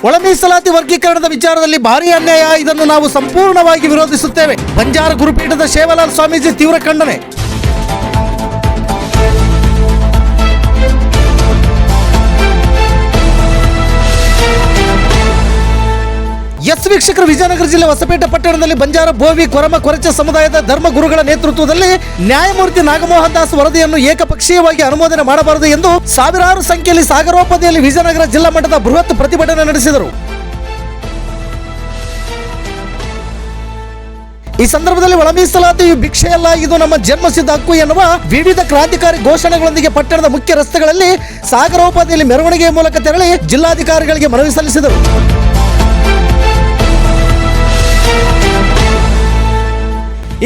ಒಳ ಮೀಸಲಾತಿ ವರ್ಗೀಕರಣದ ವಿಚಾರದಲ್ಲಿ ಭಾರಿ ಅನ್ಯಾಯ, ಇದನ್ನು ನಾವು ಸಂಪೂರ್ಣವಾಗಿ ವಿರೋಧಿಸುತ್ತೇವೆ. ಬಂಜಾರ ಗುರುಪೀಠದ ಶೇವಲಾಲ್ ಸ್ವಾಮೀಜಿ ತೀವ್ರ ಖಂಡನೆ. ಎಸ್ ವೀಕ್ಷಕರು, ವಿಜಯನಗರ ಜಿಲ್ಲೆ ಹೊಸಪೇಟೆ ಪಟ್ಟಣದಲ್ಲಿ ಬಂಜಾರ, ಬೋವಿ, ಕೊರಮ, ಕೊರಚ ಸಮುದಾಯದ ಧರ್ಮ ಗುರುಗಳ ನೇತೃತ್ವದಲ್ಲಿ ನ್ಯಾಯಮೂರ್ತಿ ನಾಗಮೋಹನ್ ದಾಸ್ ವರದಿಯನ್ನು ಏಕಪಕ್ಷೀಯವಾಗಿ ಅನುಮೋದನೆ ಮಾಡಬಾರದು ಎಂದು ಸಾವಿರಾರು ಸಂಖ್ಯೆಯಲ್ಲಿ ಸಾಗರೋಪಾದಿಯಲ್ಲಿ ವಿಜಯನಗರ ಜಿಲ್ಲಾ ಮಟ್ಟದ ಬೃಹತ್ ಪ್ರತಿಭಟನೆ ನಡೆಸಿದರು. ಈ ಸಂದರ್ಭದಲ್ಲಿ ಒಳ ಮೀಸಲಾತಿಯು ಭಿಕ್ಷೆಯಲ್ಲ, ಇದು ನಮ್ಮ ಜನ್ಮಸಿದ್ಧ ಹಕ್ಕು ಎನ್ನುವ ವಿವಿಧ ಕ್ರಾಂತಿಕಾರಿ ಘೋಷಣೆಗಳೊಂದಿಗೆ ಪಟ್ಟಣದ ಮುಖ್ಯ ರಸ್ತೆಗಳಲ್ಲಿ ಸಾಗರೋಪಾದಿಯಲ್ಲಿ ಮೆರವಣಿಗೆಯ ಮೂಲಕ ತೆರಳಿ ಜಿಲ್ಲಾಧಿಕಾರಿಗಳಿಗೆ ಮನವಿ ಸಲ್ಲಿಸಿದರು.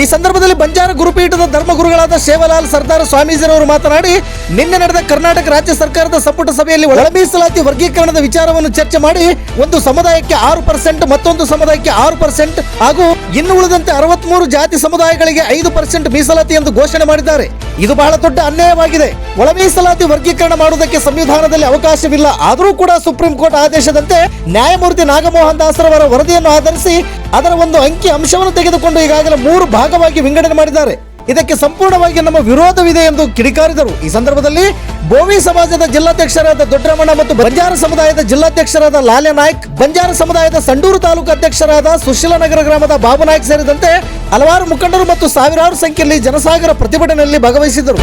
ಈ ಸಂದರ್ಭದಲ್ಲಿ ಬಂಜಾರ ಗುರುಪೀಠದ ಧರ್ಮಗುರುಗಳಾದ ಶೇವಲಾಲ್ ಸರ್ದಾರ್ ಸ್ವಾಮೀಜಿರವರು ಮಾತನಾಡಿ, ನಿನ್ನೆ ನಡೆದ ಕರ್ನಾಟಕ ರಾಜ್ಯ ಸರ್ಕಾರದ ಸಂಪುಟ ಸಭೆಯಲ್ಲಿ ಒಳ ಮೀಸಲಾತಿ ವರ್ಗೀಕರಣದ ವಿಚಾರವನ್ನು ಚರ್ಚೆ ಮಾಡಿ ಒಂದು ಸಮುದಾಯಕ್ಕೆ 6%, ಮತ್ತೊಂದು ಸಮುದಾಯಕ್ಕೆ 6% ಹಾಗೂ ಇನ್ನು ಉಳಿದಂತೆ 63 ಜಾತಿ ಸಮುದಾಯಗಳಿಗೆ 5% ಮೀಸಲಾತಿ ಎಂದು ಘೋಷಣೆ ಮಾಡಿದ್ದಾರೆ. ಇದು ಬಹಳ ದೊಡ್ಡ ಅನ್ಯಾಯವಾಗಿದೆ. ಒಳ ಮೀಸಲಾತಿ ವರ್ಗೀಕರಣ ಮಾಡುವುದಕ್ಕೆ ಸಂವಿಧಾನದಲ್ಲಿ ಅವಕಾಶವಿಲ್ಲ. ಆದರೂ ಕೂಡ ಸುಪ್ರೀಂ ಕೋರ್ಟ್ ಆದೇಶದಂತೆ ನ್ಯಾಯಮೂರ್ತಿ ನಾಗಮೋಹನ್ ದಾಸರವರ ವರದಿಯನ್ನು ಆಧರಿಸಿ ಅದರ ಒಂದು ಅಂಕಿ ಅಂಶವನ್ನು ತೆಗೆದುಕೊಂಡು ಈಗಾಗಲೇ 3 ಭಾಗವಾಗಿ ವಿಂಗಡಣೆ ಮಾಡಿದ್ದಾರೆ. ಇದಕ್ಕೆ ಸಂಪೂರ್ಣವಾಗಿ ನಮ್ಮ ವಿರೋಧವಿದೆ ಎಂದು ಕಿಡಿಕಾರಿದರು. ಈ ಸಂದರ್ಭದಲ್ಲಿ ಬೋವಿ ಸಮಾಜದ ಜಿಲ್ಲಾಧ್ಯಕ್ಷರಾದ ದೊಡ್ಡರಮಣ ಮತ್ತು ಬಂಜಾರ ಸಮುದಾಯದ ಜಿಲ್ಲಾಧ್ಯಕ್ಷರಾದ ಲಾಲೆ ನಾಯ್ಕ್, ಬಂಜಾರ ಸಮುದಾಯದ ಸಂಡೂರು ತಾಲೂಕು ಅಧ್ಯಕ್ಷರಾದ ಸುಶೀಲನಗರ ಗ್ರಾಮದ ಬಾಬು ನಾಯ್ಕ್ ಸೇರಿದಂತೆ ಹಲವಾರು ಮುಖಂಡರು ಮತ್ತು ಸಾವಿರಾರು ಸಂಖ್ಯೆಯಲ್ಲಿ ಜನಸಾಗರ ಪ್ರತಿಭಟನೆಯಲ್ಲಿ ಭಾಗವಹಿಸಿದ್ದರು.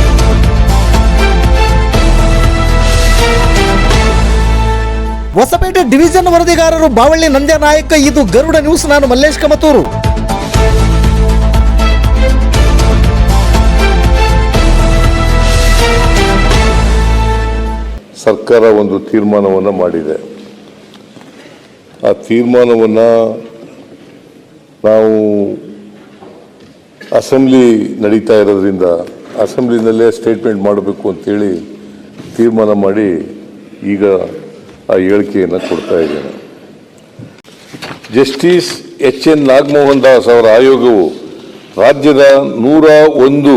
ಹೊಸಪೇಟೆ ಡಿವಿಷನ್ ವರದಿಗಾರರು ಬಾವಳ್ಳಿ ನಂದ್ಯ ನಾಯಕ್. ಇದು ಗರುಡ ನ್ಯೂಸ್. ನಾನು ಮಲ್ಲೇಶ್ ಕಮತೂರು. ಸರ್ಕಾರ ಒಂದು ತೀರ್ಮಾನವನ್ನು ಮಾಡಿದೆ. ಆ ತೀರ್ಮಾನವನ್ನು ನಾವು ಅಸೆಂಬ್ಲಿ ನಡೀತಾ ಇರೋದ್ರಿಂದ ಅಸೆಂಬ್ಲಿನಲ್ಲೇ ಸ್ಟೇಟ್ಮೆಂಟ್ ಮಾಡಬೇಕು ಅಂತೇಳಿ ತೀರ್ಮಾನ ಮಾಡಿ ಈಗ ಆ ಹೇಳಿಕೆಯನ್ನು ಕೊಡ್ತಾ ಇದ್ದೇನೆ. ಜಸ್ಟಿಸ್ ಎಚ್.ಎನ್. ನಾಗಮೋಹನ್ ದಾಸ್ ಅವರ ಆಯೋಗವು ರಾಜ್ಯದ 101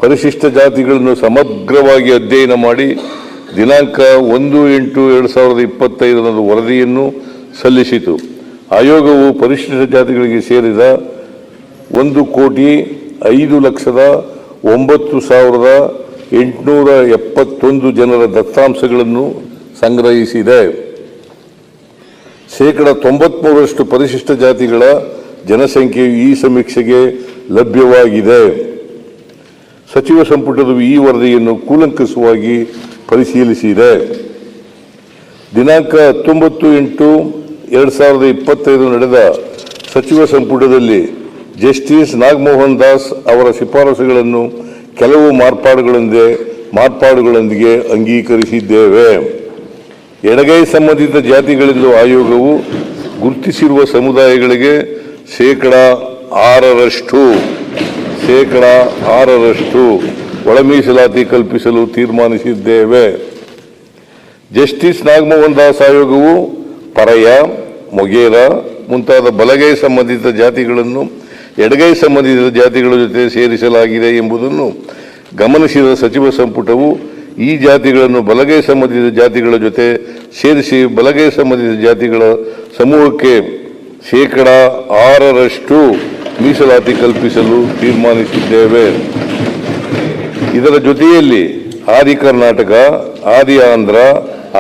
ಪರಿಶಿಷ್ಟ ಜಾತಿಗಳನ್ನು ಸಮಗ್ರವಾಗಿ ಅಧ್ಯಯನ ಮಾಡಿ ದಿನಾಂಕ 1/8/2025 ವರದಿಯನ್ನು ಸಲ್ಲಿಸಿತು. ಆಯೋಗವು ಪರಿಶಿಷ್ಟ ಜಾತಿಗಳಿಗೆ ಸೇರಿದ 1,05,09,871 ಜನರ ದತ್ತಾಂಶಗಳನ್ನು ಸಂಗ್ರಹಿಸಿದೆ. 93% ಪರಿಶಿಷ್ಟ ಜಾತಿಗಳ ಜನಸಂಖ್ಯೆಯು ಈ ಸಮೀಕ್ಷೆಗೆ ಲಭ್ಯವಾಗಿದೆ. ಸಚಿವ ಸಂಪುಟವು ಈ ವರದಿಯನ್ನು ಕೂಲಂಕಷವಾಗಿ ಪರಿಶೀಲಿಸಿದೆ. ದಿನಾಂಕ 19/8/2025 ನಡೆದ ಸಚಿವ ಸಂಪುಟದಲ್ಲಿ ಜಸ್ಟಿಸ್ ನಾಗಮೋಹನ್ ದಾಸ್ ಅವರ ಶಿಫಾರಸುಗಳನ್ನು ಕೆಲವು ಮಾರ್ಪಾಡುಗಳೊಂದಿಗೆ ಅಂಗೀಕರಿಸಿದ್ದೇವೆ. ಎಡಗೈ ಸಂಬಂಧಿತ ಜಾತಿಗಳೆಂದು ಆಯೋಗವು ಗುರುತಿಸಿರುವ ಸಮುದಾಯಗಳಿಗೆ 6% ಒಳ ಮೀಸಲಾತಿ ಕಲ್ಪಿಸಲು ತೀರ್ಮಾನಿಸಿದ್ದೇವೆ. ಜಸ್ಟಿಸ್ ನಾಗಮೋಹನ್ ದಾಸ್ ಆಯೋಗವು ಪರಯ, ಮೊಗೇರ ಮುಂತಾದ ಬಲಗೈ ಸಂಬಂಧಿತ ಜಾತಿಗಳನ್ನು ಎಡಗೈ ಸಂಬಂಧಿತ ಜಾತಿಗಳ ಜೊತೆ ಸೇರಿಸಲಾಗಿದೆ ಎಂಬುದನ್ನು ಗಮನಿಸಿದ ಸಚಿವ ಸಂಪುಟವು ಈ ಜಾತಿಗಳನ್ನು ಬಲಗೈ ಸಂಬಂಧಿತ ಜಾತಿಗಳ ಜೊತೆ ಸೇರಿಸಿ ಬಲಗೈ ಸಂಬಂಧಿತ ಜಾತಿಗಳ ಸಮೂಹಕ್ಕೆ 6% ಮೀಸಲಾತಿ ಕಲ್ಪಿಸಲು ತೀರ್ಮಾನಿಸಿದ್ದೇವೆ. ಇದರ ಜೊತೆಯಲ್ಲಿ ಆದಿ ಕರ್ನಾಟಕ, ಆದಿ ಆಂಧ್ರ,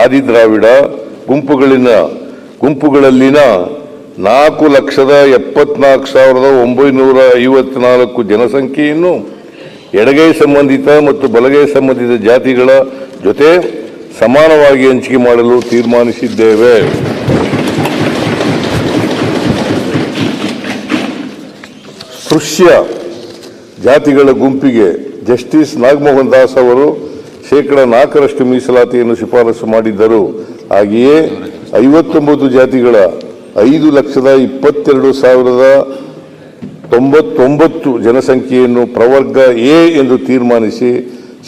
ಆದಿ ದ್ರಾವಿಡ ಗುಂಪುಗಳಲ್ಲಿನ 4,74,954 ಜನಸಂಖ್ಯೆಯನ್ನು ಎಡಗೈ ಸಂಬಂಧಿತ ಮತ್ತು ಬಲಗೈ ಸಂಬಂಧಿತ ಜಾತಿಗಳ ಜೊತೆ ಸಮಾನವಾಗಿ ಹಂಚಿಕೆ ಮಾಡಲು ತೀರ್ಮಾನಿಸಿದ್ದೇವೆ. ಸ್ಪೃಶ್ಯ ಜಾತಿಗಳ ಗುಂಪಿಗೆ ಜಸ್ಟಿಸ್ ನಾಗಮೋಹನ್ ದಾಸ್ ಅವರು 4% ಮೀಸಲಾತಿಯನ್ನು ಶಿಫಾರಸು ಮಾಡಿದ್ದರು. ಹಾಗೆಯೇ 59 ಜಾತಿಗಳ 5,22,099 ಜನಸಂಖ್ಯೆಯನ್ನು ಪ್ರವರ್ಗ ಎ ಎಂದು ತೀರ್ಮಾನಿಸಿ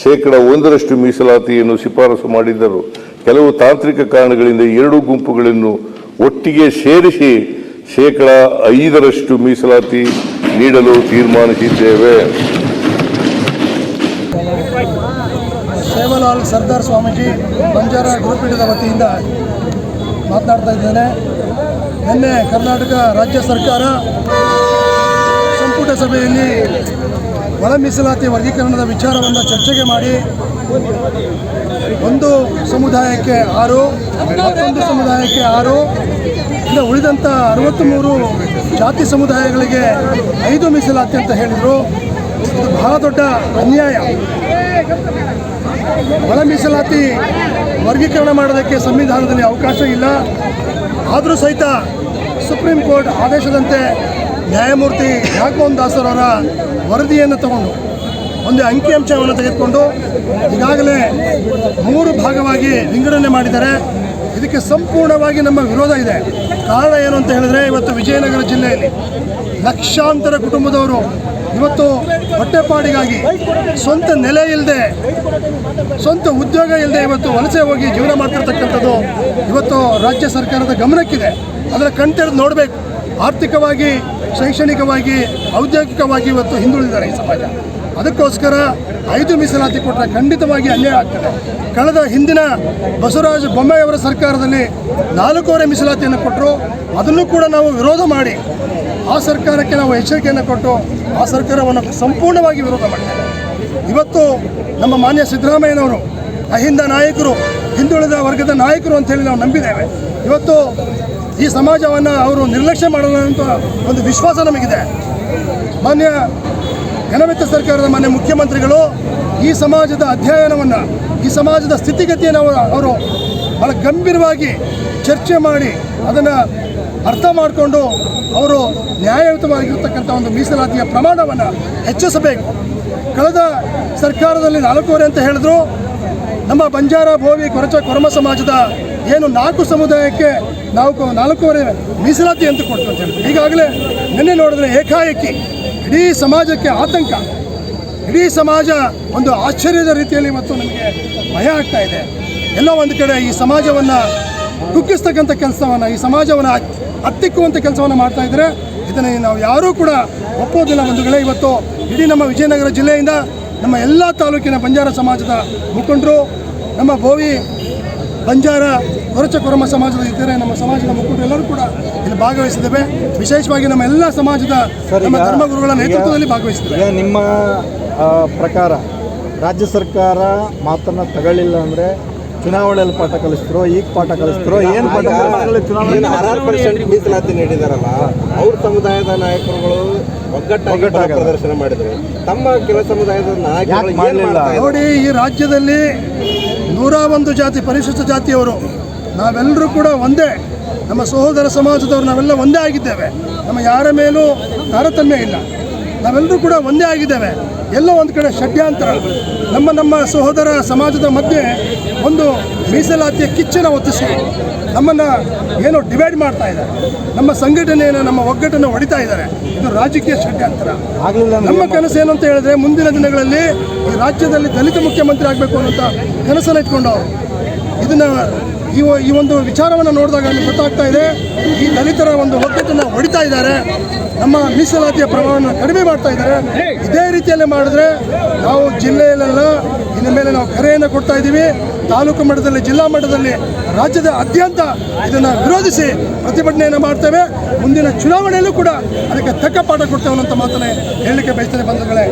1% ಮೀಸಲಾತಿಯನ್ನು ಶಿಫಾರಸು ಮಾಡಿದ್ದರು. ಕೆಲವು ತಾಂತ್ರಿಕ ಕಾರಣಗಳಿಂದ 2 ಗುಂಪುಗಳನ್ನು ಒಟ್ಟಿಗೆ ಸೇರಿಸಿ 5% ಮೀಸಲಾತಿ ನೀಡಲು ತೀರ್ಮಾನಿಸಿದ್ದೇವೆ. ಶೇವಲಾಲ್ ಸರ್ದಾರ್ ಸ್ವಾಮೀಜಿ ಬಂಜಾರ ಗುರುಪೀಠದ ವತಿಯಿಂದ ಮಾತನಾಡ್ತಾ ಇದ್ದೇನೆ. ನಿನ್ನೆ ಕರ್ನಾಟಕ ರಾಜ್ಯ ಸರ್ಕಾರ ಸಂಪುಟ ಸಭೆಯಲ್ಲಿ ಒಳ ಮೀಸಲಾತಿ ವರ್ಗೀಕರಣದ ವಿಚಾರವನ್ನು ಚರ್ಚೆಗೆ ಮಾಡಿ ಒಂದು ಸಮುದಾಯಕ್ಕೆ 6, ಮತ್ತೊಂದು ಸಮುದಾಯಕ್ಕೆ 6, ಇನ್ನು ಉಳಿದಂಥ 63 ಜಾತಿ ಸಮುದಾಯಗಳಿಗೆ 5 ಮೀಸಲಾತಿ ಅಂತ ಹೇಳಿದರು. ಇದು ಬಹಳ ದೊಡ್ಡ ಅನ್ಯಾಯ. ಒಳ ಮೀಸಲಾತಿ ವರ್ಗೀಕರಣ ಮಾಡೋದಕ್ಕೆ ಸಂವಿಧಾನದಲ್ಲಿ ಅವಕಾಶ ಇಲ್ಲ. ಆದರೂ ಸಹಿತ ಸುಪ್ರೀಂ ಕೋರ್ಟ್ ಆದೇಶದಂತೆ ನ್ಯಾಯಮೂರ್ತಿ ರಾಘವನ್ ದಾಸರವರ ವರದಿಯನ್ನು ತಗೊಂಡು ಒಂದು ಅಂಕಿಅಂಶವನ್ನು ತೆಗೆದುಕೊಂಡು ಈಗಾಗಲೇ 3 ಭಾಗವಾಗಿ ವಿಂಗಡಣೆ ಮಾಡಿದ್ದಾರೆ. ಇದಕ್ಕೆ ಸಂಪೂರ್ಣವಾಗಿ ನಮ್ಮ ವಿರೋಧ ಇದೆ. ಕಾರಣ ಏನು ಅಂತ ಹೇಳಿದ್ರೆ, ಇವತ್ತು ವಿಜಯನಗರ ಜಿಲ್ಲೆಯಲ್ಲಿ ಲಕ್ಷಾಂತರ ಕುಟುಂಬದವರು ಇವತ್ತು ಹೊಟ್ಟೆಪಾಡಿಗಾಗಿ ಸ್ವಂತ ನೆಲೆ ಇಲ್ಲದೆ, ಸ್ವಂತ ಉದ್ಯೋಗ ಇಲ್ಲದೆ ಇವತ್ತು ವಲಸೆ ಹೋಗಿ ಜೀವನ ಮಾಡ್ತಿರ್ತಕ್ಕಂಥದ್ದು ಇವತ್ತು ರಾಜ್ಯ ಸರ್ಕಾರದ ಗಮನಕ್ಕಿದೆ. ಅದರ ಕಣ್ತೆರೆದು ನೋಡಬೇಕು. ಆರ್ಥಿಕವಾಗಿ, ಶೈಕ್ಷಣಿಕವಾಗಿ, ಔದ್ಯೋಗಿಕವಾಗಿ ಇವತ್ತು ಹಿಂದುಳಿದಿದ್ದಾರೆ ಈ ಸಮಾಜ. ಅದಕ್ಕೋಸ್ಕರ 5 ಮೀಸಲಾತಿ ಕೊಟ್ಟರೆ ಖಂಡಿತವಾಗಿ ಅನ್ಯಾಯ ಆಗ್ತದೆ. ಕಳೆದ ಹಿಂದಿನ ಬಸವರಾಜ ಬೊಮ್ಮಾಯಿಯವರ ಸರ್ಕಾರದಲ್ಲಿ 4 ಮೀಸಲಾತಿಯನ್ನು ಕೊಟ್ಟರು. ಅದನ್ನು ಕೂಡ ನಾವು ವಿರೋಧ ಮಾಡಿ ಆ ಸರ್ಕಾರಕ್ಕೆ ನಾವು ಎಚ್ಚರಿಕೆಯನ್ನು ಕೊಟ್ಟು ಆ ಸರ್ಕಾರವನ್ನು ಸಂಪೂರ್ಣವಾಗಿ ವಿರೋಧ ಮಾಡ್ತೇವೆ. ಇವತ್ತು ನಮ್ಮ ಮಾನ್ಯ ಸಿದ್ದರಾಮಯ್ಯನವರು ಅಹಿಂದ ನಾಯಕರು, ಹಿಂದುಳಿದ ವರ್ಗದ ನಾಯಕರು ಅಂತೇಳಿ ನಾವು ನಂಬಿದ್ದೇವೆ. ಇವತ್ತು ಈ ಸಮಾಜವನ್ನು ಅವರು ನಿರ್ಲಕ್ಷ್ಯ ಮಾಡಲ್ಲ ಅಂತ ಒಂದು ವಿಶ್ವಾಸ ನಮಗಿದೆ. ಮಾನ್ಯ ಘನವೆತ್ತ ಸರ್ಕಾರದ ಮಾನ್ಯ ಮುಖ್ಯಮಂತ್ರಿಗಳು ಈ ಸಮಾಜದ ಅಧ್ಯಯನವನ್ನು, ಈ ಸಮಾಜದ ಸ್ಥಿತಿಗತಿಯನ್ನು ಅವರು ಭಾಳ ಗಂಭೀರವಾಗಿ ಚರ್ಚೆ ಮಾಡಿ ಅದನ್ನು ಅರ್ಥ ಮಾಡಿಕೊಂಡು ಅವರು ನ್ಯಾಯಯುತವಾಗಿರ್ತಕ್ಕಂಥ ಒಂದು ಮೀಸಲಾತಿಯ ಪ್ರಮಾಣವನ್ನು ಹೆಚ್ಚಿಸಬೇಕು. ಕಳೆದ ಸರ್ಕಾರದಲ್ಲಿ 4 ಅಂತ ಹೇಳಿದ್ರು. ನಮ್ಮ ಬಂಜಾರ, ಬೋವಿ, ಕೊರಚ, ಕೊರಮ ಸಮಾಜದ ಏನು 4 ಸಮುದಾಯಕ್ಕೆ ನಾವು 4 ಮೀಸಲಾತಿ ಅಂತ ಕೊಡ್ತೀವಿ ಅಂತ ಹೇಳಿದ್ರು. ಈಗಾಗಲೇ ನಿನ್ನೆ ನೋಡಿದ್ರೆ ಏಕಾಏಕಿ ಇಡೀ ಸಮಾಜಕ್ಕೆ ಆತಂಕ, ಇಡೀ ಸಮಾಜ ಒಂದು ಆಶ್ಚರ್ಯದ ರೀತಿಯಲ್ಲಿ ಇವತ್ತು ನಮಗೆ ಭಯ ಆಗ್ತಾ ಇದೆ. ಎಲ್ಲೋ ಒಂದು ಕಡೆ ಈ ಸಮಾಜವನ್ನು ಕುಗ್ಗಿಸ್ತಕ್ಕಂಥ ಕೆಲಸವನ್ನು, ಈ ಸಮಾಜವನ್ನು ಹತ್ತಿಕ್ಕುವಂಥ ಕೆಲಸವನ್ನು ಮಾಡ್ತಾ ಇದ್ದಾರೆ. ಇದನ್ನು ನಾವು ಯಾರೂ ಕೂಡ ಒಪ್ಪೋದಿಲ್ಲ ಬಂಧುಗಳೇ. ಇವತ್ತು ಇಡೀ ನಮ್ಮ ವಿಜಯನಗರ ಜಿಲ್ಲೆಯಿಂದ ನಮ್ಮ ಎಲ್ಲ ತಾಲೂಕಿನ ಬಂಜಾರ ಸಮಾಜದ ಮುಖಂಡರು, ನಮ್ಮ ಬೋವಿ, ಬಂಜಾರ, ಕೊರಚ, ಕೊರಮ ಸಮಾಜದ ಇದ್ದಾರೆ, ನಮ್ಮ ಸಮಾಜದ ಮುಖಂಡರು ಎಲ್ಲರೂ ಕೂಡ ಇಲ್ಲಿ ಭಾಗವಹಿಸಿದ್ದೇವೆ. ವಿಶೇಷವಾಗಿ ನಮ್ಮ ಎಲ್ಲ ಸಮಾಜದ ನಮ್ಮ ಧರ್ಮಗುರುಗಳ ನೇತೃತ್ವದಲ್ಲಿ ಭಾಗವಹಿಸಿದ್ದೇವೆ. ನಿಮ್ಮ ಪ್ರಕಾರ ರಾಜ್ಯ ಸರ್ಕಾರ ಮಾತನ್ನು ತಗೊಳ್ಳಿಲ್ಲ ಅಂದರೆ ಚುನಾವಣೆಯಲ್ಲಿ ಪಾಠ ಕಲಿಸ್ತಿರೋ, ಈಗ ಪಾಠ ಕಲಿಸ್ತಿರೋ, ಏನು ಪಾಠ ಚುನಾವಣೆ 6% ಮೀಸಲಾತಿ ನೀಡಿದಾರಲ್ಲ, ಅವ್ರ ಸಮುದಾಯದ ನಾಯಕರುಗಳು ಒಗ್ಗಟ್ಟಾಗಿ ಪ್ರದರ್ಶನ ಮಾಡಿದರು. ತಮ್ಮ ಕೆಲ ಸಮುದಾಯದ ನಾಯಕರು ಮಾಡಲಿಲ್ಲ. ನೋಡಿ, ಈ ರಾಜ್ಯದಲ್ಲಿ 101 ಜಾತಿ, ಪರಿಶಿಷ್ಟ ಜಾತಿಯವರು ನಾವೆಲ್ಲರೂ ಕೂಡ ಒಂದೇ. ನಮ್ಮ ಸಹೋದರ ಸಮಾಜದವರು ನಾವೆಲ್ಲ ಒಂದೇ ಆಗಿದ್ದೇವೆ. ನಮ್ಮ ಯಾರ ಮೇಲೂ ತಾರತಮ್ಯ ಇಲ್ಲ. ನಾವೆಲ್ಲರೂ ಕೂಡ ಒಂದೇ ಆಗಿದ್ದೇವೆ. ಎಲ್ಲೋ ಒಂದು ಕಡೆ ಷಡ್ಯಂತರ, ನಮ್ಮ ಸಹೋದರ ಸಮಾಜದ ಮಧ್ಯೆ ಒಂದು ಮೀಸಲಾತಿಯ ಕಿಚ್ಚನ್ನು ಹೊತ್ತಿಸಿ ನಮ್ಮನ್ನು ಏನೋ ಡಿವೈಡ್ ಮಾಡ್ತಾ ಇದ್ದಾರೆ. ನಮ್ಮ ಸಂಘಟನೆಯನ್ನು, ನಮ್ಮ ಒಗ್ಗಟ್ಟನ್ನು ಹೊಡಿತಾ ಇದ್ದಾರೆ. ಇದು ರಾಜಕೀಯ ಷಡ್ಯಂತರ. ನಮ್ಮ ಕನಸು ಏನು ಅಂತ ಹೇಳಿದ್ರೆ, ಮುಂದಿನ ದಿನಗಳಲ್ಲಿ ಈ ರಾಜ್ಯದಲ್ಲಿ ದಲಿತ ಮುಖ್ಯಮಂತ್ರಿ ಆಗಬೇಕು ಅನ್ನೋಂಥ ಕನಸನ್ನು ಇಟ್ಕೊಂಡವರು. ಇದನ್ನು ಈ ಒಂದು ವಿಚಾರವನ್ನು ನೋಡಿದಾಗ ನಮಗೆ ಗೊತ್ತಾಗ್ತಾ ಇದೆ, ಈ ದಲಿತರ ಒಂದು ಒಗ್ಗಟ್ಟನ್ನು ಹೊಡಿತಾ ಇದ್ದಾರೆ. ನಮ್ಮ ಮೀಸಲಾತಿಯ ಪ್ರಮಾಣವನ್ನು ಕಡಿಮೆ ಮಾಡ್ತಾ ಇದ್ದಾರೆ. ಇದೇ ರೀತಿಯಲ್ಲಿ ಮಾಡಿದ್ರೆ ನಾವು ಜಿಲ್ಲೆಯಲ್ಲೆಲ್ಲ ಇನ್ನು ಮೇಲೆ ನಾವು ಕರೆಯನ್ನು ಕೊಡ್ತಾ ಇದ್ದೀವಿ. ತಾಲೂಕು ಮಟ್ಟದಲ್ಲಿ, ಜಿಲ್ಲಾ ಮಟ್ಟದಲ್ಲಿ, ರಾಜ್ಯದಾದ್ಯಂತ ಇದನ್ನು ವಿರೋಧಿಸಿ ಪ್ರತಿಭಟನೆಯನ್ನು ಮಾಡ್ತೇವೆ. ಮುಂದಿನ ಚುನಾವಣೆಯಲ್ಲೂ ಕೂಡ ಅದಕ್ಕೆ ತಕ್ಕ ಪಾಠ ಕೊಡ್ತೇವೆ ಅನ್ನೋಂಥ ಮಾತನ್ನೇ ಹೇಳಲಿಕ್ಕೆ ಬಯಸ್ತೇನೆ ಬಂಧುಗಳೇ.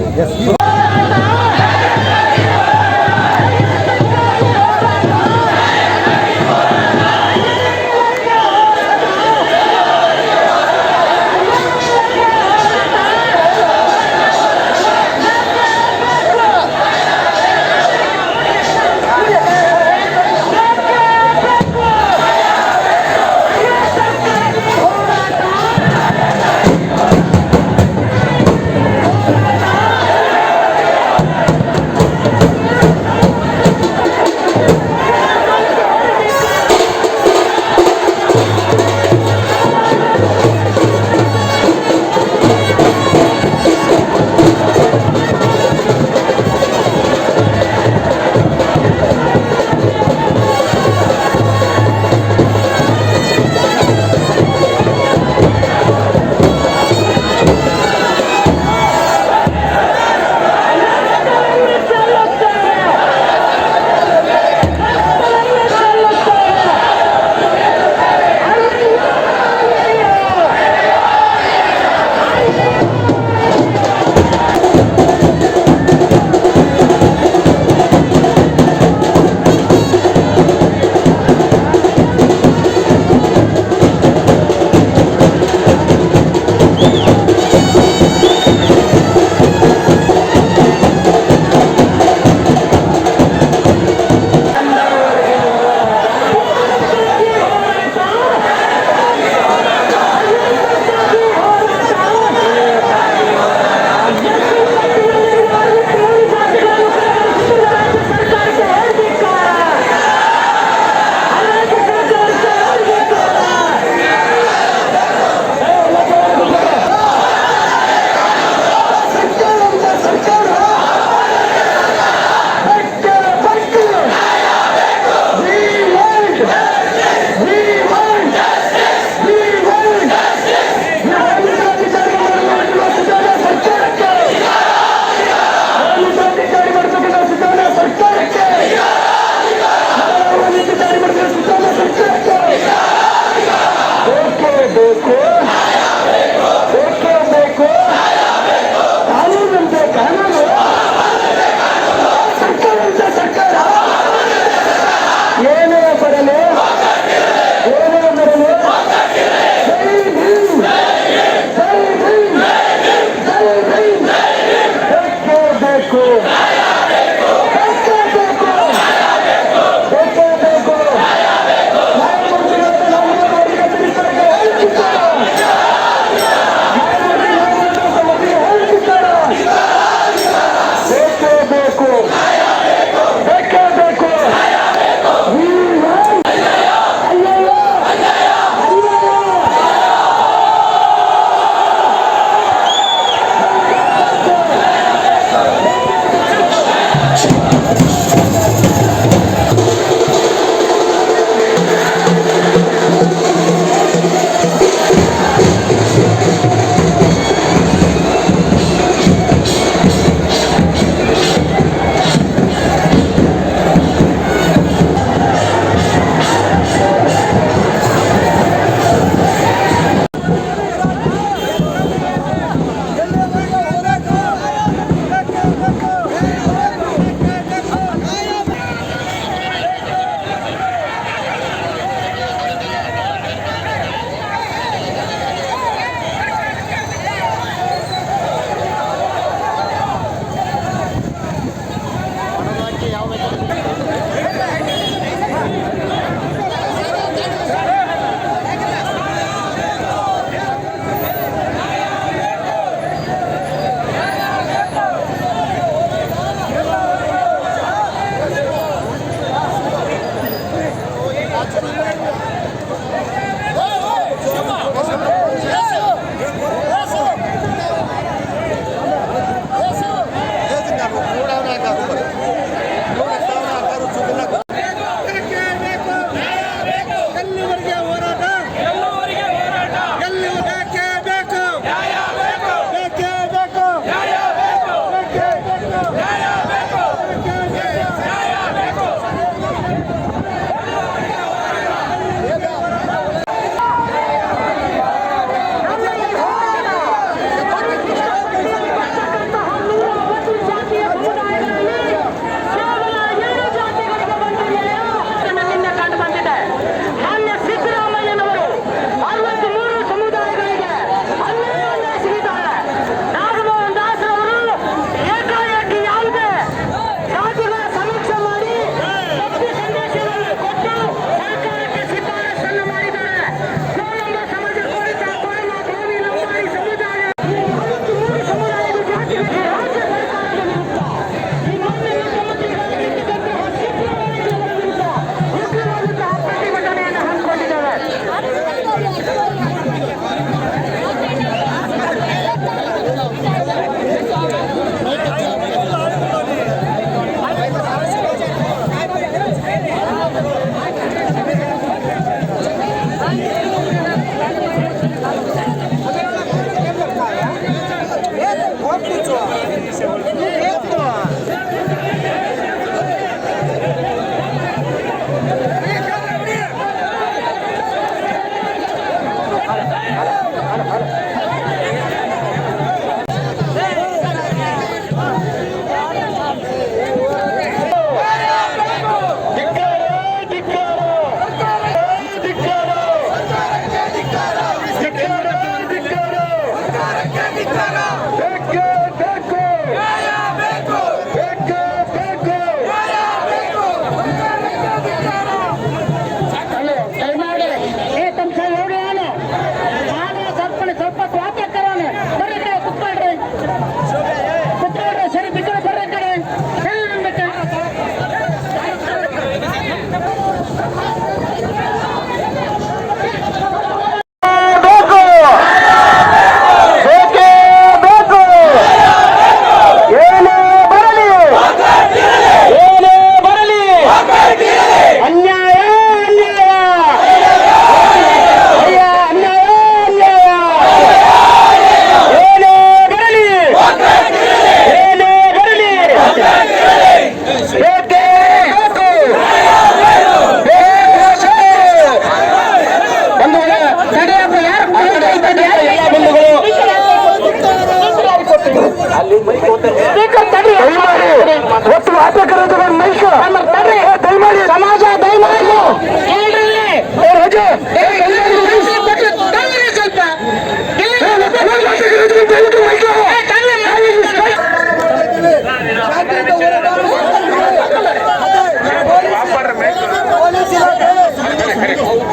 ಸಮಾಜ ದಯಮಾಡಿ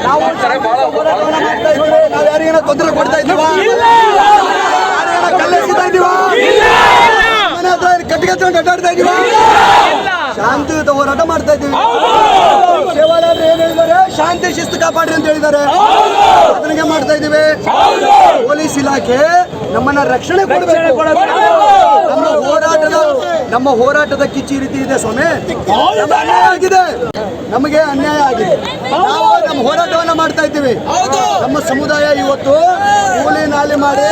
ನಾವು ಯಾರಿಗೇನ ತೊಂದರೆ ಕೊಡ್ತಾ ಇದ್ದೀವ, ಕಲ್ಲೆಸಿತಾ ಇದೀವ, ಮನೆ ಹತ್ರ ಕಟ್ಟಿಗೆ ಅಡ್ಡಾಡ್ತಾ ಇದೀವ, ಶಾಂತಿಯುತ ಹೋರಾಟ ಮಾಡ್ತಾ ಇದ್ದೀವಿ. ಸೇವಾಲಾದ್ರೆ ಏನ್ ಹೇಳಿದ್ದಾರೆ? ಶಾಂತಿ ಶಿಸ್ತು ಕಾಪಾಡ್ರಿ ಅಂತ ಹೇಳಿದ್ದಾರೆ. ಅದನ್ನೇ ಮಾಡ್ತಾ ಇದ್ದೀವಿ. ಪೊಲೀಸ್ ಇಲಾಖೆ ನಮ್ಮನ್ನ ರಕ್ಷಣೆ ಕೊಡಬೇಕು. ನಮ್ಮ ಹೋರಾಟದ ಕಿಚ್ಚಿ ರೀತಿ ಇದೆ ಸ್ವಾಮಿ. ಅನ್ಯಾಯ ಆಗಿದೆ, ನಮಗೆ ಅನ್ಯಾಯ ಆಗಿದೆ. ನಾವು ನಮ್ಮ ಹೋರಾಟವನ್ನ ಮಾಡ್ತಾ ಇದ್ದೀವಿ. ನಮ್ಮ ಸಮುದಾಯ ಇವತ್ತು ಕೂಲಿ ನಾಲಿ ಮಾಡಿ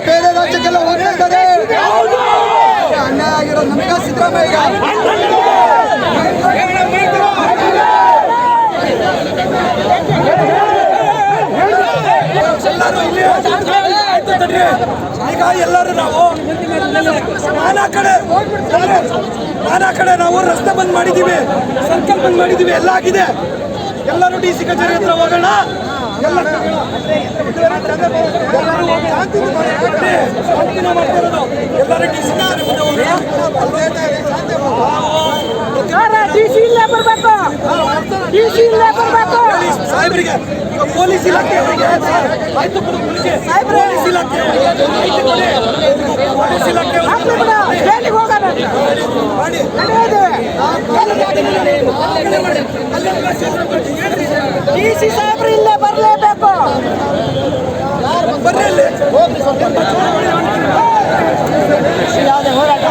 ಬೇರೆ ರಾಜ್ಯಕ್ಕೆಲ್ಲ ಹೋಗ್ತಾ ಇದ್ದಾರೆ. ಅನ್ಯಾಯ ಆಗಿರೋದು ನಮಗೆ. ಸಿದ್ದರಾಮಯ್ಯ ಈಗ ಎಲ್ಲರೂ ನಾವು ನಾನಾ ಕಡೆ ನಾವು ರಸ್ತೆ ಬಂದ್ ಮಾಡಿದ್ದೀವಿ, ಸರ್ಕಲ್ ಬಂದ್ ಮಾಡಿದ್ದೀವಿ, ಎಲ್ಲ ಆಗಿದೆ. ಎಲ್ಲರೂ ಡಿ ಸಿ ಕಚೇರಿ ಹತ್ರ ಹೋಗೋಣ. ಸಾಹೇಬ್ರಿಗೆ ಪೊಲೀಸ್ ಇಲಾಖೆ ಆಯ್ತು, ಪೊಲೀಸ್ ಇಲಾಖೆ ಡಿಸಿ ಸಾಹೇಬ್ರು ಇಲ್ಲೇ ಬರಲೇಬೇಕು. ಬರ್ರಿ ಯಾವುದೇ ಹೋರಾಟ